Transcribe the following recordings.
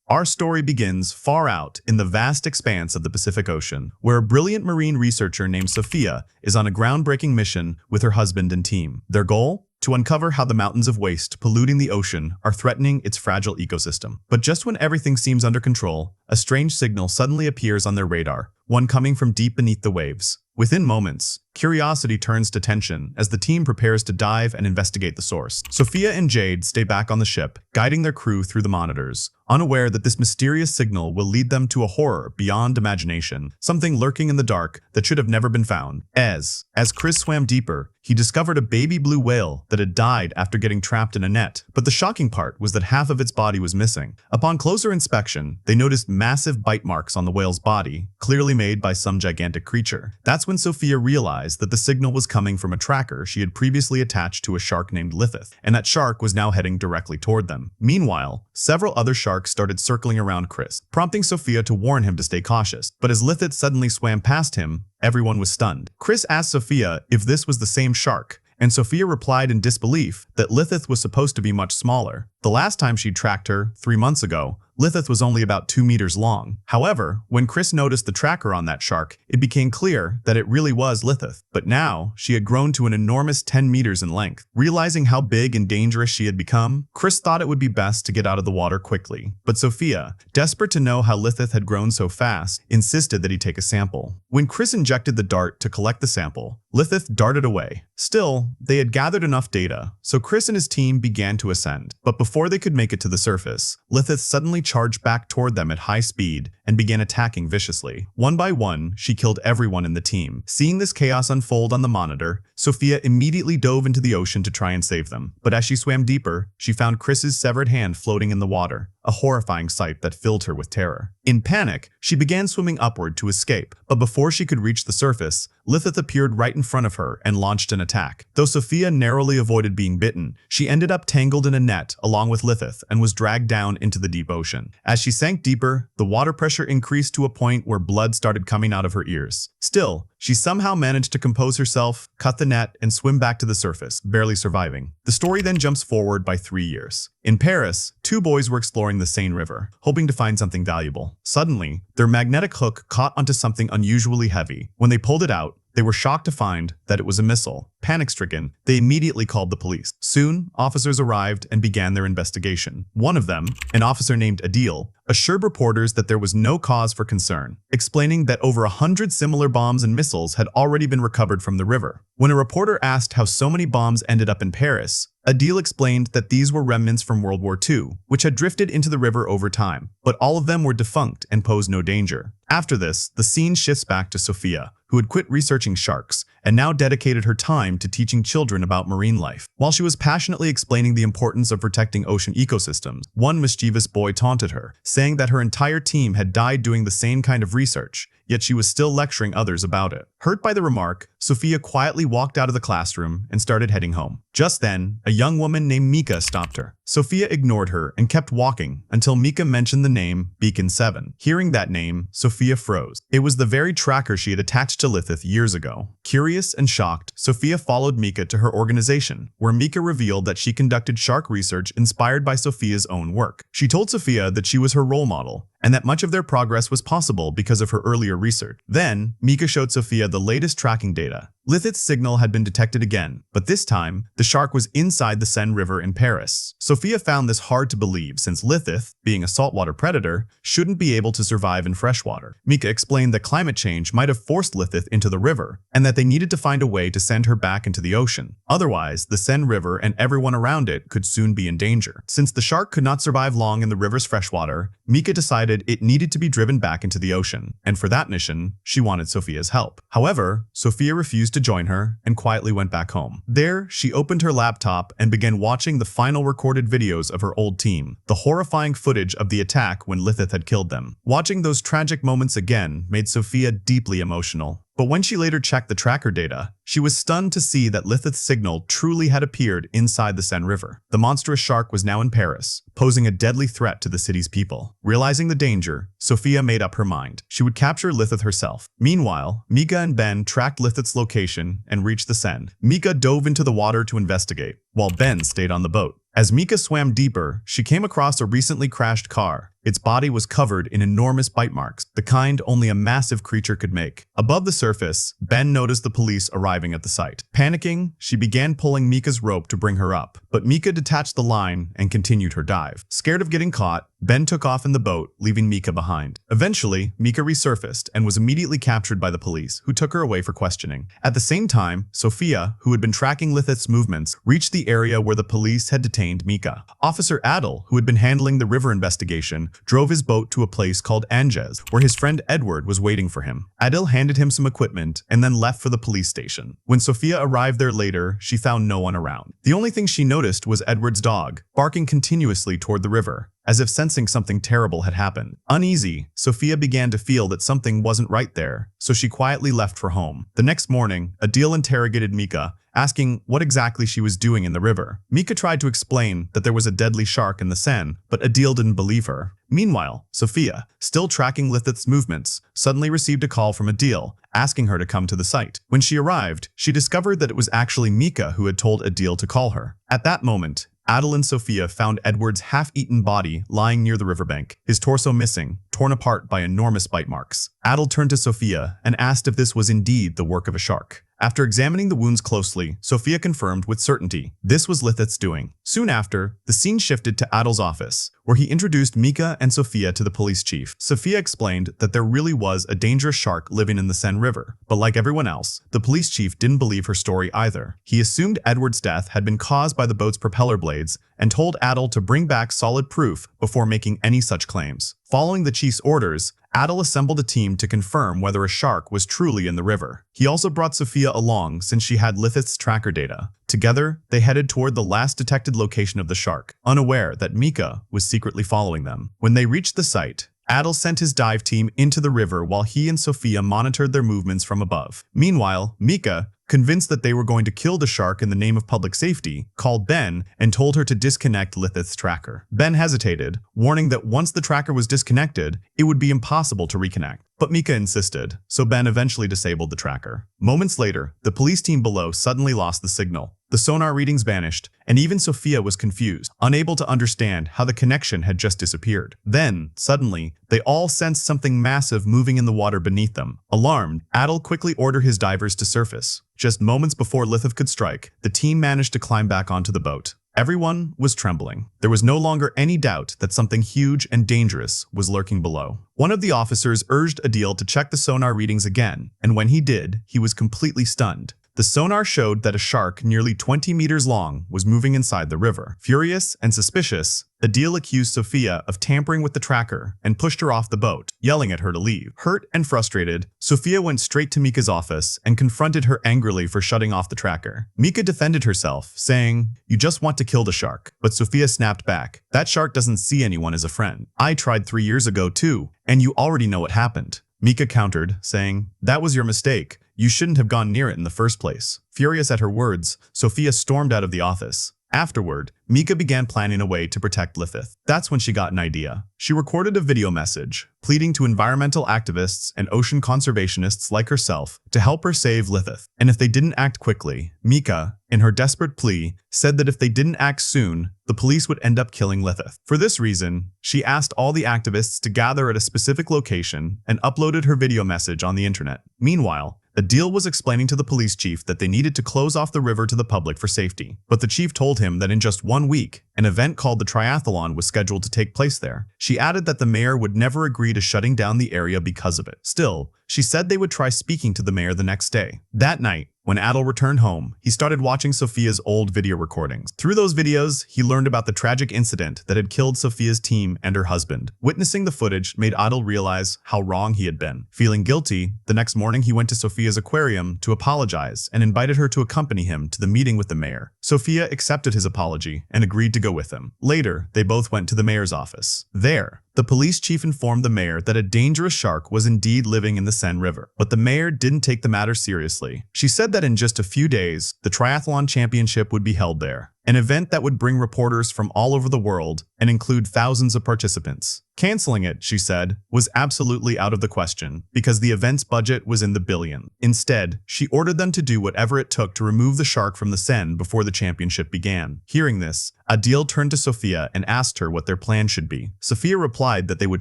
Our story begins far out in the vast expanse of the Pacific Ocean, where a brilliant marine researcher named Sophia is on a groundbreaking mission with her husband and team. Their goal? To uncover how the mountains of waste polluting the ocean are threatening its fragile ecosystem. But just when everything seems under control, a strange signal suddenly appears on their radar, one coming from deep beneath the waves. Within moments, curiosity turns to tension as the team prepares to dive and investigate the source. Sophia and Jade stay back on the ship, guiding their crew through the monitors, unaware that this mysterious signal will lead them to a horror beyond imagination, something lurking in the dark that should have never been found. As Chris swam deeper, he discovered a baby blue whale that had died after getting trapped in a net. But the shocking part was that half of its body was missing. Upon closer inspection, they noticed massive bite marks on the whale's body, clearly made by some gigantic creature. That's when Sophia realized that the signal was coming from a tracker she had previously attached to a shark named Lithith, and that shark was now heading directly toward them. Meanwhile, several other sharks started circling around Chris, prompting Sophia to warn him to stay cautious. But as Lithith suddenly swam past him, everyone was stunned. Chris asked Sophia if this was the same shark, and Sophia replied in disbelief that Lithith was supposed to be much smaller. The last time she'd tracked her, 3 months ago, Lithith was only about 2 meters long. However, when Chris noticed the tracker on that shark, it became clear that it really was Lithith. But now, she had grown to an enormous 10 meters in length. Realizing how big and dangerous she had become, Chris thought it would be best to get out of the water quickly. But Sophia, desperate to know how Lithith had grown so fast, insisted that he take a sample. When Chris injected the dart to collect the sample, Lithith darted away. Still, they had gathered enough data, so Chris and his team began to ascend. But before they could make it to the surface, Lithith suddenly charged back toward them at high speed and began attacking viciously. One by one, she killed everyone in the team. Seeing this chaos unfold on the monitor, Sophia immediately dove into the ocean to try and save them. But as she swam deeper, she found Chris's severed hand floating in the water, a horrifying sight that filled her with terror. In panic, she began swimming upward to escape, but before she could reach the surface, Lithith appeared right in front of her and launched an attack. Though Sophia narrowly avoided being bitten, she ended up tangled in a net along with Lithith and was dragged down into the deep ocean. As she sank deeper, the water pressure increased to a point where blood started coming out of her ears. Still, she somehow managed to compose herself, cut the net, and swim back to the surface, barely surviving. The story then jumps forward by 3 years. In Paris, 2 boys were exploring the Seine River, hoping to find something valuable. Suddenly, their magnetic hook caught onto something unusually heavy. When they pulled it out, they were shocked to find that it was a missile. Panic-stricken, they immediately called the police. Soon, officers arrived and began their investigation. One of them, an officer named Adil, assured reporters that there was no cause for concern, explaining that over 100 similar bombs and missiles had already been recovered from the river. When a reporter asked how so many bombs ended up in Paris, Adil explained that these were remnants from World War II, which had drifted into the river over time, but all of them were defunct and posed no danger. After this, the scene shifts back to Sophia, who had quit researching sharks and now dedicated her time to teaching children about marine life. While she was passionately explaining the importance of protecting ocean ecosystems, one mischievous boy taunted her, saying that her entire team had died doing the same kind of research, yet she was still lecturing others about it. Hurt by the remark, Sophia quietly walked out of the classroom and started heading home. Just then, a young woman named Mika stopped her. Sophia ignored her and kept walking until Mika mentioned the name Beacon 7. Hearing that name, Sophia froze. It was the very tracker she had attached to Lithith years ago. Curious and shocked, Sophia followed Mika to her organization, where Mika revealed that she conducted shark research inspired by Sophia's own work. She told Sophia that she was her role model, and that much of their progress was possible because of her earlier research. Then, Mika showed Sophia the latest tracking data. Lithith's signal had been detected again, but this time, the shark was inside the Seine River in Paris. Sophia found this hard to believe since Lithith, being a saltwater predator, shouldn't be able to survive in freshwater. Mika explained that climate change might have forced Lithith into the river, and that they needed to find a way to send her back into the ocean. Otherwise, the Seine River and everyone around it could soon be in danger. Since the shark could not survive long in the river's freshwater, Mika decided it needed to be driven back into the ocean, and for that mission, she wanted Sophia's help. However, Sophia refused to join her and quietly went back home. There, she opened her laptop and began watching the final recorded videos of her old team, the horrifying footage of the attack when Lithith had killed them. Watching those tragic moments again made Sophia deeply emotional. But when she later checked the tracker data, she was stunned to see that Lithith's signal truly had appeared inside the Seine River. The monstrous shark was now in Paris, posing a deadly threat to the city's people. Realizing the danger, Sophia made up her mind. She would capture Lithith herself. Meanwhile, Mika and Ben tracked Lithith's location and reached the Seine. Mika dove into the water to investigate, while Ben stayed on the boat. As Mika swam deeper, she came across a recently crashed car. Its body was covered in enormous bite marks, the kind only a massive creature could make. Above the surface, Ben noticed the police arriving at the site. Panicking, she began pulling Mika's rope to bring her up, but Mika detached the line and continued her dive. Scared of getting caught, Ben took off in the boat, leaving Mika behind. Eventually, Mika resurfaced and was immediately captured by the police, who took her away for questioning. At the same time, Sophia, who had been tracking Lithith's movements, reached the area where the police had detained Mika. Officer Adel, who had been handling the river investigation, drove his boat to a place called Anges, where his friend Edward was waiting for him. Adel handed him some equipment and then left for the police station. When Sophia arrived there later, she found no one around. The only thing she noticed was Edward's dog, barking continuously toward the river, as if sensing something terrible had happened. Uneasy, Sophia began to feel that something wasn't right there, so she quietly left for home. The next morning, Adil interrogated Mika, asking what exactly she was doing in the river. Mika tried to explain that there was a deadly shark in the Seine, but Adil didn't believe her. Meanwhile, Sophia, still tracking Lithith's movements, suddenly received a call from Adil, asking her to come to the site. When she arrived, she discovered that it was actually Mika who had told Adil to call her. At that moment, Adel and Sophia found Edward's half-eaten body lying near the riverbank, his torso missing, torn apart by enormous bite marks. Adel turned to Sophia and asked if this was indeed the work of a shark. After examining the wounds closely, Sophia confirmed with certainty this was Lithith's doing. Soon after, the scene shifted to Adel's office, where he introduced Mika and Sophia to the police chief. Sophia explained that there really was a dangerous shark living in the Seine River, but like everyone else, the police chief didn't believe her story either. He assumed Edward's death had been caused by the boat's propeller blades and told Adel to bring back solid proof before making any such claims. Following the chief's orders, Adel assembled a team to confirm whether a shark was truly in the river. He also brought Sophia along since she had Lithith's tracker data. Together, they headed toward the last detected location of the shark, unaware that Mika was secretly following them. When they reached the site, Adel sent his dive team into the river while he and Sophia monitored their movements from above. Meanwhile, Mika, convinced that they were going to kill the shark in the name of public safety, called Ben and told her to disconnect Lithith's tracker. Ben hesitated, warning that once the tracker was disconnected, it would be impossible to reconnect. But Mika insisted, so Ben eventually disabled the tracker. Moments later, the police team below suddenly lost the signal. The sonar readings vanished, and even Sophia was confused, unable to understand how the connection had just disappeared. Then, suddenly, they all sensed something massive moving in the water beneath them. Alarmed, Adel quickly ordered his divers to surface. Just moments before Lithith could strike, the team managed to climb back onto the boat. Everyone was trembling. There was no longer any doubt that something huge and dangerous was lurking below. One of the officers urged Adil to check the sonar readings again, and when he did, he was completely stunned. The sonar showed that a shark nearly 20 meters long was moving inside the river. Furious and suspicious, Adil accused Sophia of tampering with the tracker and pushed her off the boat, yelling at her to leave. Hurt and frustrated, Sophia went straight to Mika's office and confronted her angrily for shutting off the tracker. Mika defended herself, saying, "You just want to kill the shark." But Sophia snapped back, "That shark doesn't see anyone as a friend. I tried 3 years ago too, and you already know what happened." Mika countered, saying, "That was your mistake. You shouldn't have gone near it in the first place." Furious at her words, Sophia stormed out of the office. Afterward, Mika began planning a way to protect Lithith. That's when she got an idea. She recorded a video message, pleading to environmental activists and ocean conservationists like herself to help her save Lithith. And if they didn't act quickly, Mika, in her desperate plea, said that if they didn't act soon, the police would end up killing Lithith. For this reason, she asked all the activists to gather at a specific location and uploaded her video message on the internet. Meanwhile, Adil was explaining to the police chief that they needed to close off the river to the public for safety. But the chief told him that in just 1 week, an event called the triathlon was scheduled to take place there. She added that the mayor would never agree to shutting down the area because of it. Still, she said they would try speaking to the mayor the next day. That night, when Adel returned home, he started watching Sophia's old video recordings. Through those videos, he learned about the tragic incident that had killed Sophia's team and her husband. Witnessing the footage made Adel realize how wrong he had been. Feeling guilty, the next morning he went to Sophia's aquarium to apologize and invited her to accompany him to the meeting with the mayor. Sophia accepted his apology and agreed to go with him. Later, they both went to the mayor's office. There, the police chief informed the mayor that a dangerous shark was indeed living in the Seine River, but the mayor didn't take the matter seriously. She said that in just a few days, the triathlon championship would be held there, an event that would bring reporters from all over the world and include thousands of participants. Canceling it, she said, was absolutely out of the question because the event's budget was in the billions. Instead, she ordered them to do whatever it took to remove the shark from the Seine before the championship began. Hearing this, Adil turned to Sophia and asked her what their plan should be. Sophia replied that they would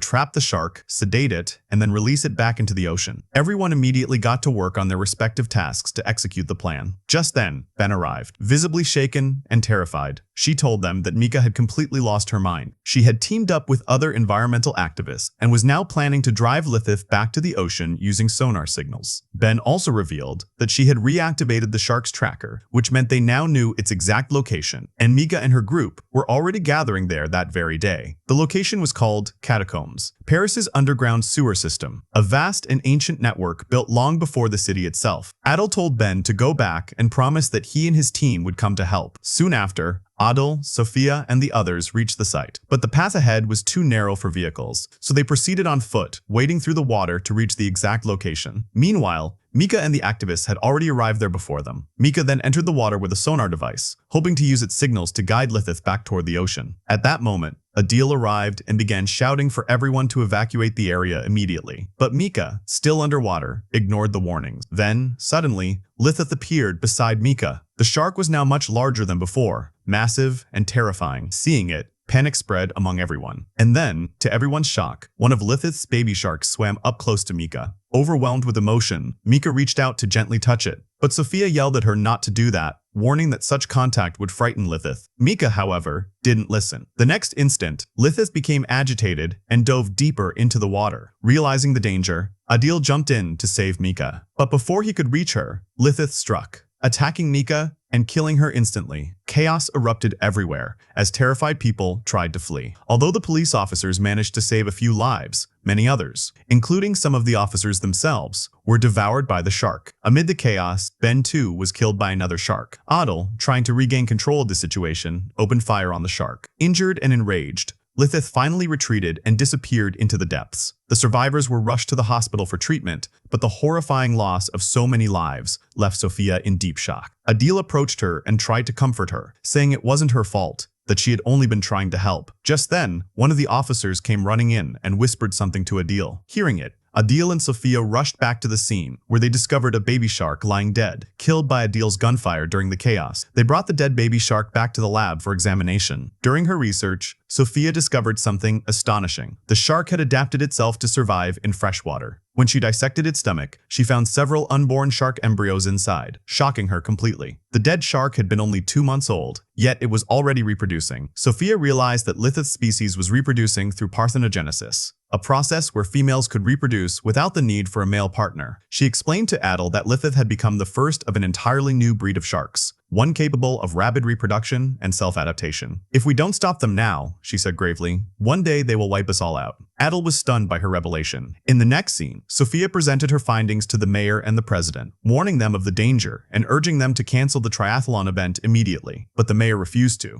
trap the shark, sedate it, and then release it back into the ocean. Everyone immediately got to work on their respective tasks to execute the plan. Just then, Ben arrived, visibly shaken and terrified. She told them that Mika had completely lost her mind. She had teamed up with other environmental activists and was now planning to drive Lithith back to the ocean using sonar signals. Ben also revealed that she had reactivated the shark's tracker, which meant they now knew its exact location, and Mika and her group were already gathering there that very day. The location was called Catacombs, Paris's underground sewer system, a vast and ancient network built long before the city itself. Adil told Ben to go back and promised that he and his team would come to help. Soon after, Adil, Sophia, and the others reached the site. But the path ahead was too narrow for vehicles, so they proceeded on foot, wading through the water to reach the exact location. Meanwhile, Mika and the activists had already arrived there before them. Mika then entered the water with a sonar device, hoping to use its signals to guide Lithith back toward the ocean. At that moment, Adil arrived and began shouting for everyone to evacuate the area immediately. But Mika, still underwater, ignored the warnings. Then, suddenly, Lithith appeared beside Mika. The shark was now much larger than before, massive and terrifying. Seeing it, panic spread among everyone. And then, to everyone's shock, one of Lithith's baby sharks swam up close to Mika. Overwhelmed with emotion, Mika reached out to gently touch it, but Sophia yelled at her not to do that, warning that such contact would frighten Lithith. Mika, however, didn't listen. The next instant, Lithith became agitated and dove deeper into the water. Realizing the danger, Adil jumped in to save Mika. But before he could reach her, Lithith struck, attacking Mika and killing her instantly. Chaos erupted everywhere as terrified people tried to flee. Although the police officers managed to save a few lives, many others, including some of the officers themselves, were devoured by the shark. Amid the chaos, Ben too was killed by another shark. Adil, trying to regain control of the situation, opened fire on the shark. Injured and enraged, Lithith finally retreated and disappeared into the depths. The survivors were rushed to the hospital for treatment, but the horrifying loss of so many lives left Sophia in deep shock. Adil approached her and tried to comfort her, saying it wasn't her fault, that she had only been trying to help. Just then, one of the officers came running in and whispered something to Adil. Hearing it, Adil and Sophia rushed back to the scene, where they discovered a baby shark lying dead, killed by Adil's gunfire during the chaos. They brought the dead baby shark back to the lab for examination. During her research, Sophia discovered something astonishing. The shark had adapted itself to survive in freshwater. When she dissected its stomach, she found several unborn shark embryos inside, shocking her completely. The dead shark had been only 2 months old, yet it was already reproducing. Sophia realized that Lithith's species was reproducing through parthenogenesis, a process where females could reproduce without the need for a male partner. She explained to Adil that Lithith had become the first of an entirely new breed of sharks, one capable of rapid reproduction and self-adaptation. "If we don't stop them now," she said gravely, "one day they will wipe us all out." Adil was stunned by her revelation. In the next scene, Sophia presented her findings to the mayor and the president, warning them of the danger and urging them to cancel the triathlon event immediately. But the mayor refused to.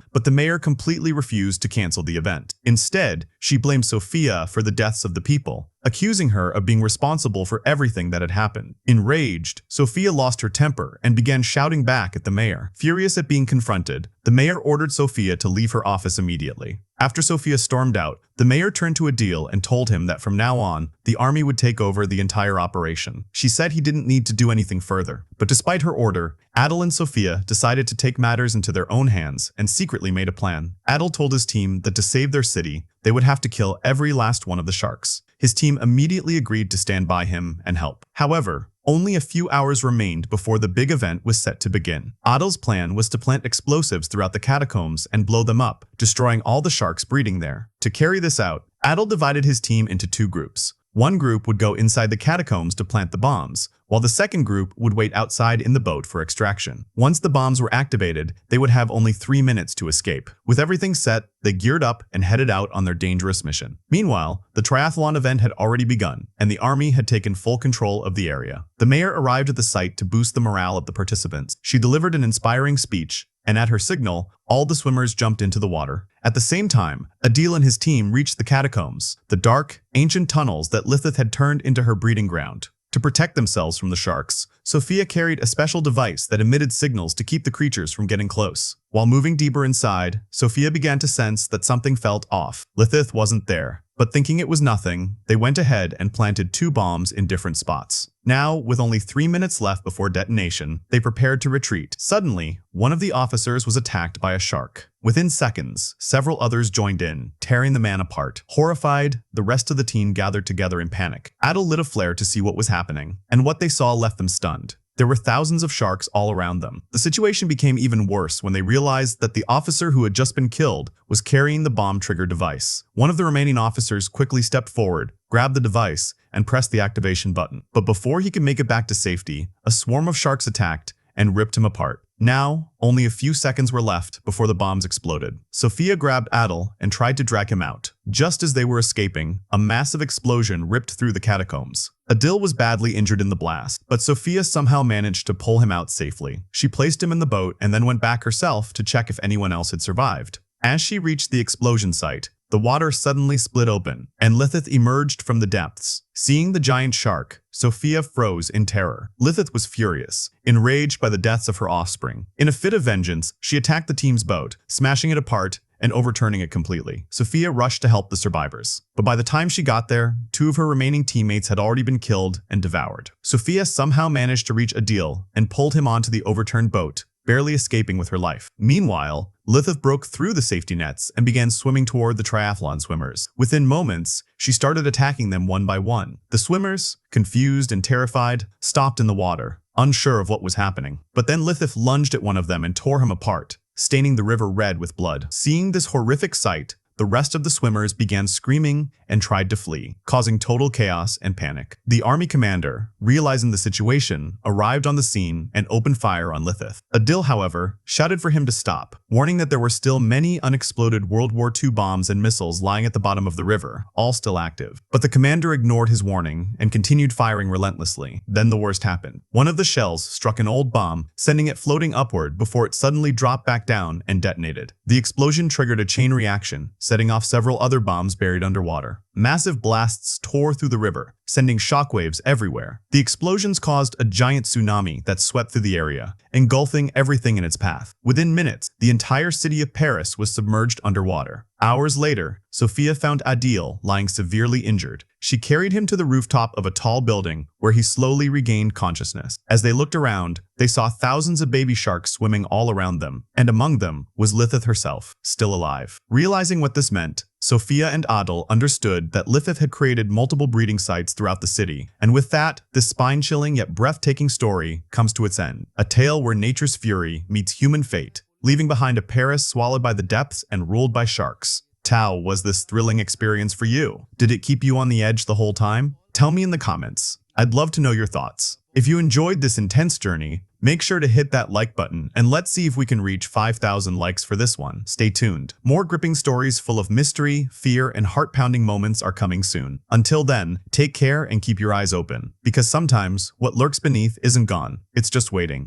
completely refused to cancel the event. Instead, she blamed Sophia for the deaths of the people, accusing her of being responsible for everything that had happened. Enraged, Sophia lost her temper and began shouting back at the mayor. Furious at being confronted, the mayor ordered Sophia to leave her office immediately. After Sophia stormed out, the mayor turned to Adil and told him that from now on, the army would take over the entire operation. She said he didn't need to do anything further. But despite her order, Adil and Sophia decided to take matters into their own hands and secretly made a plan. Adil told his team that to save their city, they would have to kill every last one of the sharks. His team immediately agreed to stand by him and help. However, only a few hours remained before the big event was set to begin. Adil's plan was to plant explosives throughout the catacombs and blow them up, destroying all the sharks breeding there. To carry this out, Adil divided his team into 2 groups. One group would go inside the catacombs to plant the bombs, while the second group would wait outside in the boat for extraction. Once the bombs were activated, they would have only 3 minutes to escape. With everything set, they geared up and headed out on their dangerous mission. Meanwhile, the triathlon event had already begun, and the army had taken full control of the area. The mayor arrived at the site to boost the morale of the participants. She delivered an inspiring speech, and at her signal, all the swimmers jumped into the water. At the same time, Adil and his team reached the catacombs, the dark, ancient tunnels that Lithith had turned into her breeding ground. To protect themselves from the sharks, Sophia carried a special device that emitted signals to keep the creatures from getting close. While moving deeper inside, Sophia began to sense that something felt off. Lilith wasn't there, but thinking it was nothing, they went ahead and planted 2 bombs in different spots. Now, with only 3 minutes left before detonation, they prepared to retreat. Suddenly, one of the officers was attacked by a shark. Within seconds, several others joined in, tearing the man apart. Horrified, the rest of the team gathered together in panic. Adel lit a flare to see what was happening, and what they saw left them stunned. There were thousands of sharks all around them. The situation became even worse when they realized that the officer who had just been killed was carrying the bomb trigger device. One of the remaining officers quickly stepped forward, grabbed the device, and pressed the activation button. But before he could make it back to safety, a swarm of sharks attacked and ripped him apart. Now, only a few seconds were left before the bombs exploded. Sophia grabbed Adel and tried to drag him out. Just as they were escaping, a massive explosion ripped through the catacombs. Adil was badly injured in the blast, but Sophia somehow managed to pull him out safely. She placed him in the boat and then went back herself to check if anyone else had survived. As she reached the explosion site, the water suddenly split open, and Lilith emerged from the depths. Seeing the giant shark, Sophia froze in terror. Lilith was furious, enraged by the deaths of her offspring. In a fit of vengeance, she attacked the team's boat, smashing it apart and overturning it completely. Sophia rushed to help the survivors, but by the time she got there, 2 of her remaining teammates had already been killed and devoured. Sophia somehow managed to reach Adil and pulled him onto the overturned boat, barely escaping with her life. Meanwhile, Lilith broke through the safety nets and began swimming toward the triathlon swimmers. Within moments, she started attacking them one by one. The swimmers, confused and terrified, stopped in the water, unsure of what was happening. But then Lilith lunged at one of them and tore him apart, staining the river red with blood. Seeing this horrific sight, the rest of the swimmers began screaming and tried to flee, causing total chaos and panic. The army commander, realizing the situation, arrived on the scene and opened fire on Lilith. Adil, however, shouted for him to stop, warning that there were still many unexploded World War II bombs and missiles lying at the bottom of the river, all still active. But the commander ignored his warning and continued firing relentlessly. Then the worst happened. One of the shells struck an old bomb, sending it floating upward before it suddenly dropped back down and detonated. The explosion triggered a chain reaction, setting off several other bombs buried underwater. Massive blasts tore through the river, sending shockwaves everywhere. The explosions caused a giant tsunami that swept through the area, engulfing everything in its path. Within minutes, the entire city of Paris was submerged underwater. Hours later, Sophia found Adil lying severely injured. She carried him to the rooftop of a tall building where he slowly regained consciousness. As they looked around, they saw thousands of baby sharks swimming all around them, and among them was Lilith herself, still alive. Realizing what this meant, Sophia and Adil understood that Lilith had created multiple breeding sites throughout the city, and with that, this spine-chilling yet breathtaking story comes to its end. A tale where nature's fury meets human fate, leaving behind a Paris swallowed by the depths and ruled by sharks. Tao, was this thrilling experience for you? Did it keep you on the edge the whole time? Tell me in the comments. I'd love to know your thoughts. If you enjoyed this intense journey, make sure to hit that like button, and let's see if we can reach 5,000 likes for this one. Stay tuned. More gripping stories full of mystery, fear, and heart-pounding moments are coming soon. Until then, take care and keep your eyes open, because sometimes what lurks beneath isn't gone, it's just waiting.